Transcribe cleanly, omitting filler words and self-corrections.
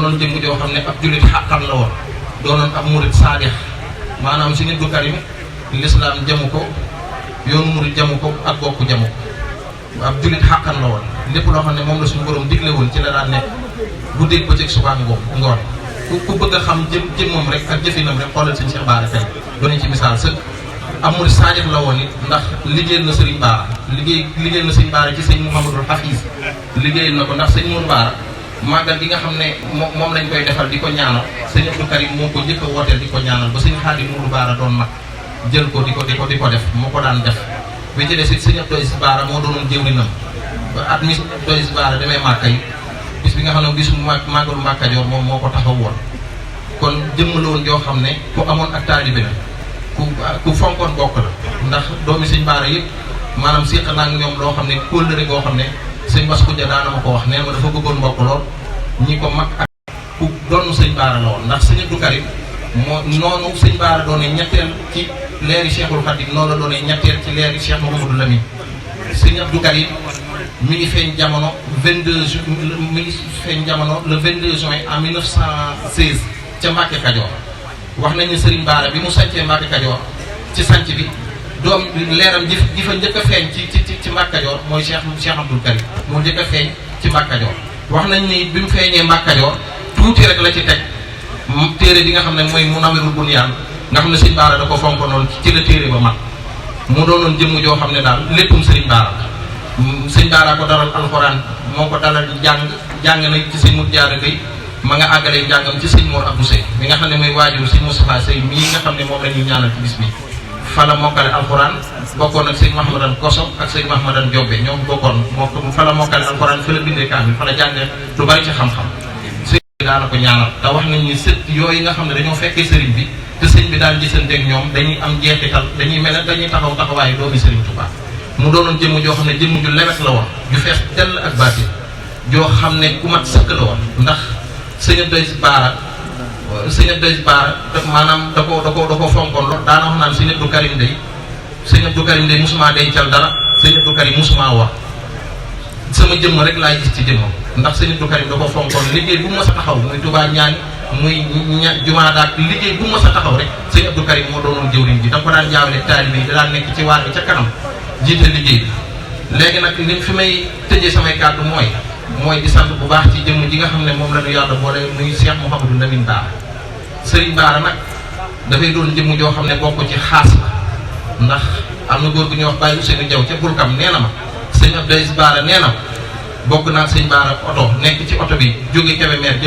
doonoon jëmm joo xam ne ab jullit xàqan la woon doonoon ab murit saadix maanaam Sëriñ Abdou Karim lislaam jamu ko yoonu murit jamu ko ak bokk jamu ko ab jullit xàqan la woon lépp loo xam ne moom la suñu borom digle woon ci la daan nekk guddeeg bëccëg subaa ngoon ku bëgg a xam jëmmam rek ak jëfinam rek xoolal sëñ Cheikh Bara Kaye doon ci misaal sëg ab murit saadix la woon it ndax liggéeyal na Sëriñ Bara liggéeyal na Sëriñ Bara ci sëñ Mouhamadul Hafiz liggéeyal na ko ndax sëñ Mourou Bara màggal gi nga xam ne moom lañ koy defal di ko ñaanal sëñ Abdou Karim moo ko njëkk a wooteel di ko ñaanal ba sëñ Xaadim Mourou Bara doon mag jël ko di ko def moo ko daan def bi ci des it sëñ Abdou Bara moo doonoon jëwrinam ba at mi Abdou Bara demee Màkka yi bis bi nga xam ne bisu màggalu Mbàkke Kajoor moom moo ko taxaw woon kon jëmm la woon joo xam ne ku amoon ak taalibe la ku fonkoon bokk la ndax doomi sëñ Bara yëpp maanaam séq naa ak ñoom loo xam ne kóllëre goo xam ne sëñ Bass Khoudia daana ma ko wax nee ma dafa bëggoon mbokk lool ñi ko mag ak ku doon sëñ Bara la woon ndax sëñ Abdou Karim moo noonu sëñ Bara doonee ñetteel ci leeri Cheikhul Khadim noonu la doonee ñetteel ci leeri Cheikh Mouhamadou Lamine sëñ Abdou Karim mi ngi feeñ jamono le 22 juin en 1916 ca Mbacke Kajoor wax nañu Serigne Bara bi mu sancee Mbacke Kajoor ci sanc bi doom leeram ji fa njëkk a feeñ ci Mbacke Kajoor mooy Cheikh Abdou Karim moo njëkk a feeñ ci Mbacke Kajoor wax nañ ni bi mu feeñee Mbacke Kajoor tuuti rek la ci teg téere bi nga xam ne mooy Munawwirul Bunyaan nga xam ne Serigne Bara da ko fonkoon ci la téere ba mat mu doonoon jëmm joo xam ne daal léppum Serigne Bara Serigne Bara ko dalal alxuraan moo ko dalal jàng na ci sëñ Modou Diarra Gueye ma nga àggalee jàngam ci sëñ Mor Abdou Seye mi nga xam ne mooy waajur sëñ Moustapha Seye mii nga xam ne moom la ñuy ñaanal ci bis bi fa la mokkale alxuraan bokkoon ak sëñ Mahamadan Koso ak sëñ Mahamadan Jobbe ñoom bokkoon fa la mokkale alxuraan fa la bindee kaamil fa la jàngee lu bari ci xam-xam sëñ bi daana ko ñaanal te wax nañ ni sët yooyu nga xam ne dañoo fekkee sëriñ bi te sëñ bi daan gisanteeg ñoom dañuy am jeexital dañuy mel ne dañuy taxawaayu doomi Sëriñ Tuubaa mu doonoon jëmm joo xam ne jëmm ju lewet la woon ju fees dell ak baatin joo xam ne ku mat sëkk la woon ndax sëñ Abdou Bara maanaam da ko fonkoon lool daana wax naan sëñ Abdou Karim day musuma dencal dara sëñ Abdou Karim musuma wax sama jëmm rek laay gis ci jëmmam ndax sëñ Abdou Karim da ko fonkoon liggéey bu mu mës a taxaw muy Touba ñaani muy jumaa daak liggéey bu mu mës a taxaw rek sëñ Abdou Karim moo doonoon jëwriñ bi da ko daan jaawale taalibe yi da daan nekk ci waar bi ca kanam jiite liggéey bi léegi nag li fi may tëjee samay kàddu mooy di sant bu baax ci jëmm ji nga xam ne moom la ñu yàlla boole muy Cheikh Mouhamadou Lamine Bara Serigne Bara nag dafay doon jëmm joo xam ne bokk ci xaas la ndax am na góor gu ñuy wax Baye Ousseynou Diaw ca Bulkam nee na ma sëñ Abdou Bara nee na bokk naa sëñ Bara oto nekk ci oto bi jóge Kébémer